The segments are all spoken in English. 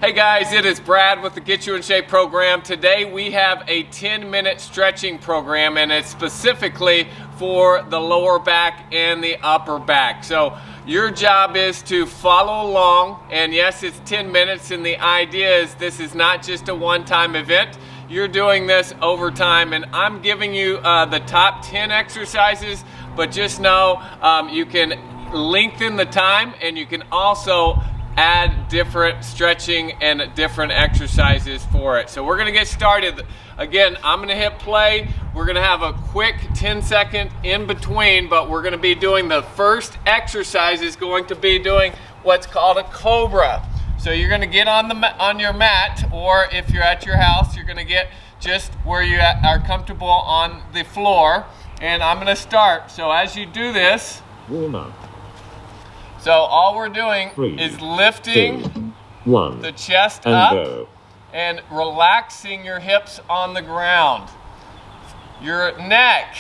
Hey guys, it is Brad with the Get You in Shape program. Today we have a 10-minute stretching program, and it's specifically for the lower back and the upper back. So your job is to follow along, and yes, it's 10 minutes, and the idea is this is not just a one-time event. You're doing this over time, and I'm giving you the top 10 exercises, but just know you can lengthen the time, and you can also add different stretching and different exercises for it. So we're gonna get started. Again, I'm gonna hit play. We're gonna have a quick 10-second in between, but we're gonna be doing the first exercise is going to be doing what's called a Cobra. So you're gonna get on your mat, or if you're at your house, you're gonna get just where you are comfortable on the floor. And I'm gonna start. So as you do this, warm up. So all we're doing 3, is lifting 2, 1, the chest and up go. and relaxing your hips on the ground. Your neck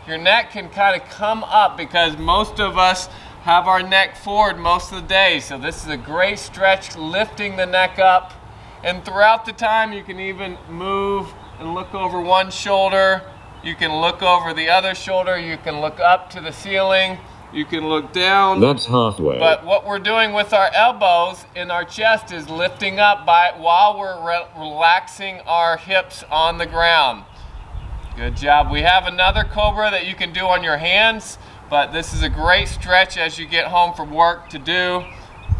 can kind of come up because most of us have our neck forward most of the day. So this is a great stretch, lifting the neck up. And throughout the time, you can even move and look over one shoulder. You can look over the other shoulder. You can look up to the ceiling. You can look down. That's halfway. But what we're doing with our elbows in our chest is lifting up while we're relaxing our hips on the ground. Good job. We have another Cobra that you can do on your hands, but this is a great stretch as you get home from work to do.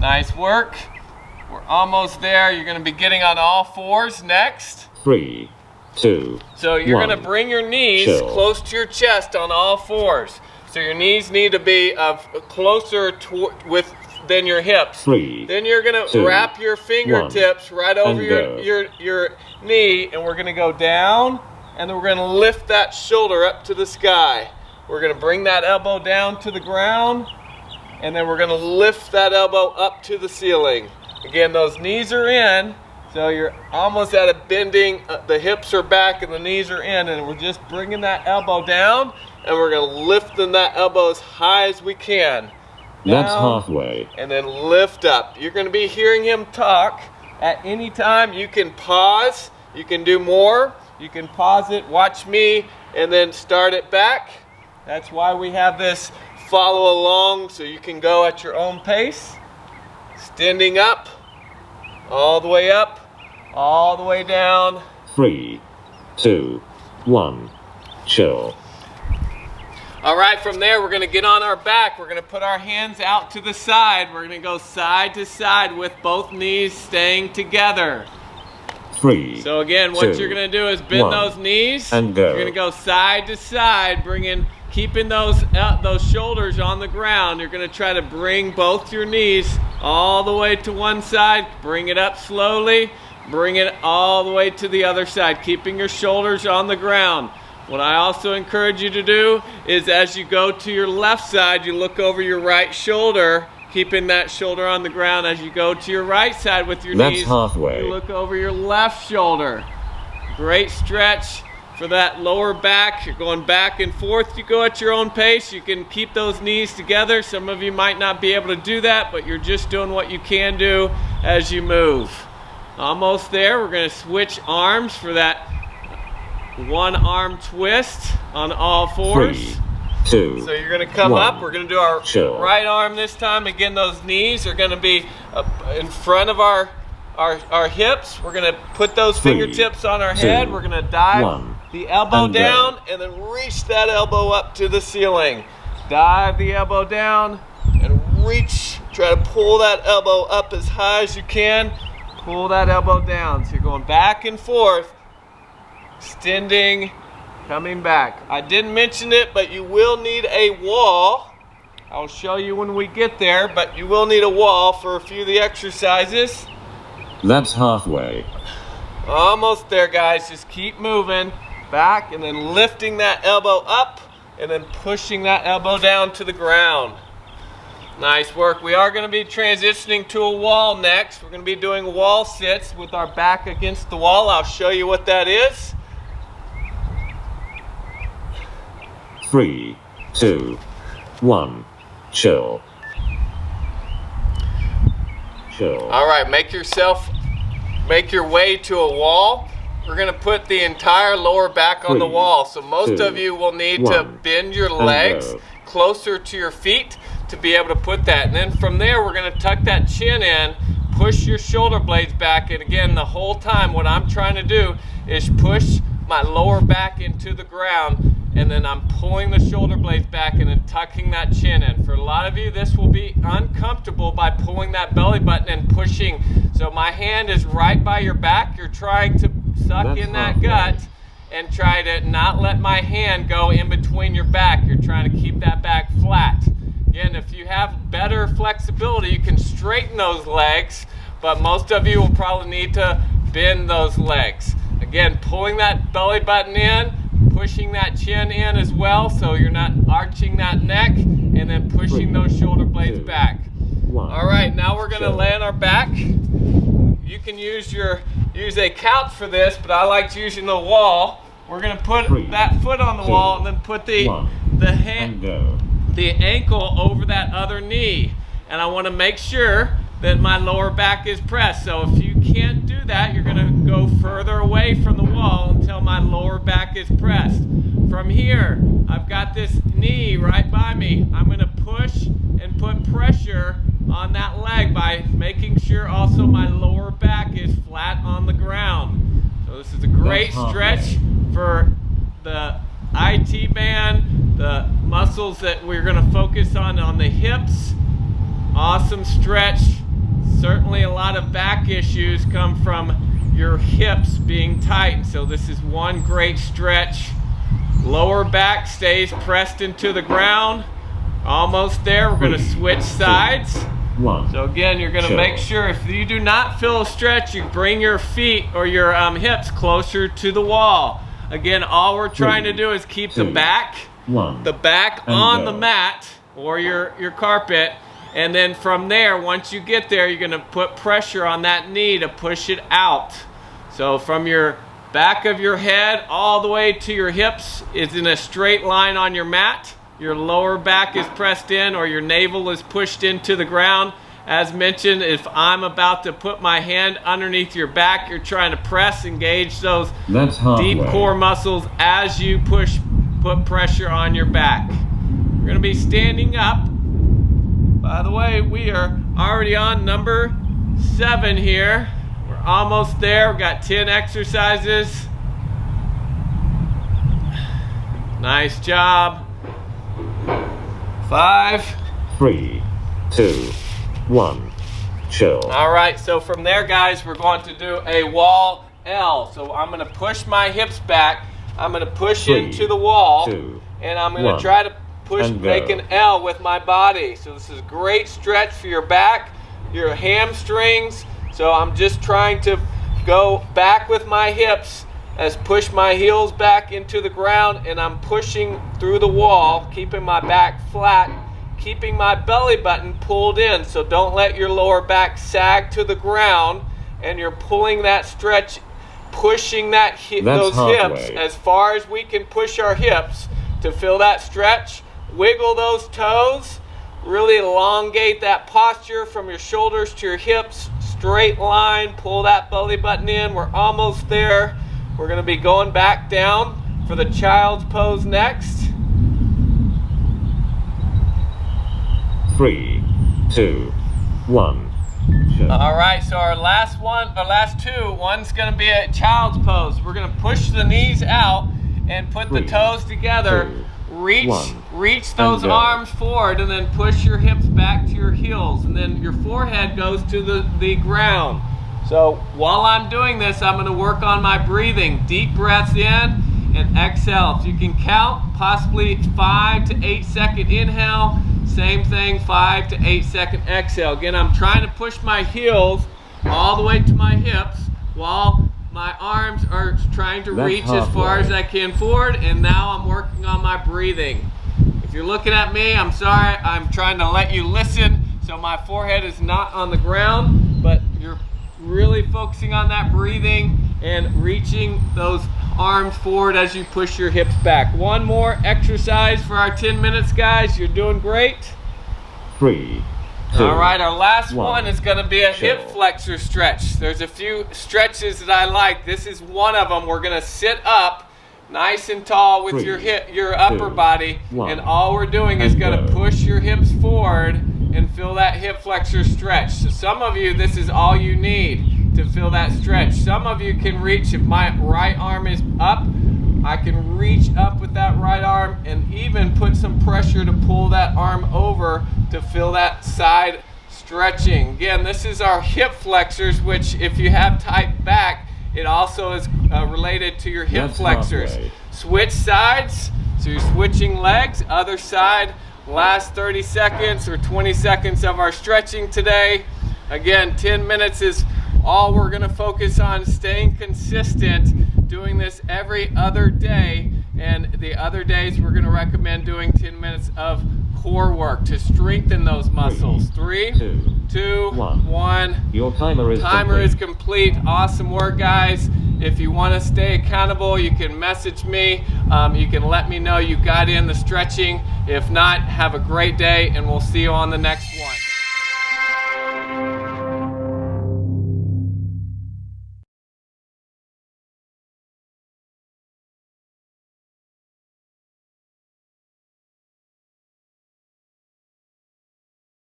Nice work. We're almost there. You're going to be getting on all fours next. 3, 2, So you're 1. going to bring your knees Chill. close to your chest on all fours. So your knees need to be closer than your hips. 3, Then you're going to 2, wrap your fingertips right over your knee, and we're going to go down, and then we're going to lift that shoulder up to the sky. We're going to bring that elbow down to the ground, and then we're going to lift that elbow up to the ceiling. Again, those knees are in, so you're almost at a bending. The hips are back and the knees are in, and we're just bringing that elbow down, and we're going to lift that elbow as high as we can. That's Down, halfway. and then lift up. You're going to be hearing him talk at any time. You can pause. You can do more. You can pause it, watch me, and then start it back. That's why we have this follow along, so you can go at your own pace. Standing up, all the way up, all the way down. 3, 2, 1. Chill. All right, from there, we're going to get on our back. We're going to put our hands out to the side. We're going to go side to side with both knees staying together. 3, So again, what 2, you're going to do is bend 1, those knees. and go. You're going to go side to side, keeping those shoulders on the ground. You're going to try to bring both your knees all the way to one side. Bring it up slowly. Bring it all the way to the other side, keeping your shoulders on the ground. What I also encourage you to do is as you go to your left side, you look over your right shoulder, keeping that shoulder on the ground. As you go to your right side with your That's knees, halfway. you look over your left shoulder. Great stretch for that lower back. You're going back and forth. You go at your own pace. You can keep those knees together. Some of you might not be able to do that, but you're just doing what you can do as you move. Almost there. We're going to switch arms for that one arm twist on all fours. 3, 2, So you're going to come 1. up. We're going to do our Chill. right arm this time. Again, those knees are going to be up in front of our hips. We're going to put those 3, fingertips on our 2, head. We're going to dive 1, the elbow and go. down, and then reach that elbow up to the ceiling. Dive the elbow down and reach. Try to pull that elbow up as high as you can. Pull that elbow down. So you're going back and forth, extending, coming back. I didn't mention it, but you will need a wall. I'll show you when we get there, but you will need a wall for a few of the exercises. That's halfway. Almost there, guys. Just keep moving back and then lifting that elbow up and then pushing that elbow down to the ground. Nice work. We are going to be transitioning to a wall next. We're going to be doing wall sits with our back against the wall. I'll show you what that is. 3, 2, 1. Chill. Chill. All right, make yourself make your way to a wall. We're gonna put the entire lower back on the wall. So most of you will need to bend your legs closer to your feet to be able to put that. And then from there, we're gonna tuck that chin in, push your shoulder blades back. And again, the whole time, what I'm trying to do is push my lower back into the ground, and then I'm pulling the shoulder blades back and then tucking that chin in. For a lot of you, this will be uncomfortable by pulling that belly button and pushing. So my hand is right by your back. You're trying to suck in that gut and try to not let my hand go in between your back. You're trying to keep that back flat. Again, if you have better flexibility, you can straighten those legs, but most of you will probably need to bend those legs. Again, pulling that belly button in, pushing that chin in as well, so you're not arching that neck, and then pushing those shoulder blades back. All right, now we're gonna lay on our back. You can use a couch for this, but I like using the wall. We're gonna put that foot on the wall and then put the ankle over that other knee. And I wanna make sure that my lower back is pressed. So if you can't do that, you're gonna go further away from the wall until my lower back is pressed. From here, I've got this knee right by me. I'm gonna push and put pressure on that leg by making sure also my lower back is flat on the ground. So this is a great stretch for the IT band, the muscles that we're gonna focus on the hips. Awesome stretch. Certainly a lot of back issues come from your hips being tight. So this is one great stretch. Lower back stays pressed into the ground. Almost there. We're going to switch sides. So again, you're going to make sure if you do not feel a stretch, you bring your feet or your hips closer to the wall. Again, all we're trying to do is keep the back on the mat or your carpet. And then from there, once you get there, you're gonna put pressure on that knee to push it out. So from your back of your head all the way to your hips is in a straight line on your mat. Your lower back is pressed in or your navel is pushed into the ground. As mentioned, if I'm about to put my hand underneath your back, you're trying to press, engage those deep core muscles as you put pressure on your back. We're gonna be standing up. By the way, we are already on number 7 here. We're almost there. We've got 10 exercises. Nice job. 5, 3, 2, 1. Chill. All right, so from there, guys, we're going to do a wall L. So I'm going to push my hips back. I'm going to push into the wall, and I'm going to try to make an L with my body. So this is a great stretch for your back, your hamstrings. So I'm just trying to go back with my hips as push my heels back into the ground, and I'm pushing through the wall, keeping my back flat, keeping my belly button pulled in. So don't let your lower back sag to the ground, and you're pulling that stretch, pushing those hips as far as we can push our hips to feel that stretch. Wiggle those toes, really elongate that posture from your shoulders to your hips, straight line, pull that belly button in. We're almost there. We're going to be going back down for the child's pose next. 3, 2, 1. All right, so our last two, one's going to be a child's pose. We're going to push the knees out and put the toes together. Reach those arms forward, and then push your hips back to your heels, and then your forehead goes to the ground. So while I'm doing this, I'm going to work on my breathing. Deep breaths in and exhale. If you can count, possibly 5 to 8 second inhale. Same thing, 5 to 8 second exhale. Again, I'm trying to push my heels all the way to my hips while my arms are trying to reach as far as I can forward, and now I'm working on my breathing. If you're looking at me, I'm sorry, I'm trying to let you listen, so my forehead is not on the ground, but you're really focusing on that breathing and reaching those arms forward as you push your hips back. One more exercise for our 10 minutes, guys. You're doing great. 3, All right, our last one. one is going to be a hip Chill. flexor stretch. There's a few stretches that I like. This is one of them. We're going to sit up nice and tall with 3, your upper 2, body, 1. and all we're doing is And going to go. push your hips forward and feel that hip flexor stretch. So some of you, this is all you need to feel that stretch. Some of you can reach, if my right arm is up, I can reach up with that right arm and even put some pressure to pull that arm over to feel that side stretching. Again, this is our hip flexors, which if you have tight back, it also is related to your hip That's flexors. halfway. Switch sides, so you're switching legs, other side. Last 30 seconds or 20 seconds of our stretching today. Again, 10 minutes is all we're going to focus on, staying consistent, doing this every other day, and the other days we're going to recommend doing 10 minutes of core work to strengthen those muscles. 3, 2, 1. Your timer is complete. Awesome work, guys. If you want to stay accountable, you can message me. You can let me know you got in the stretching. If not, have a great day, and we'll see you on the next one.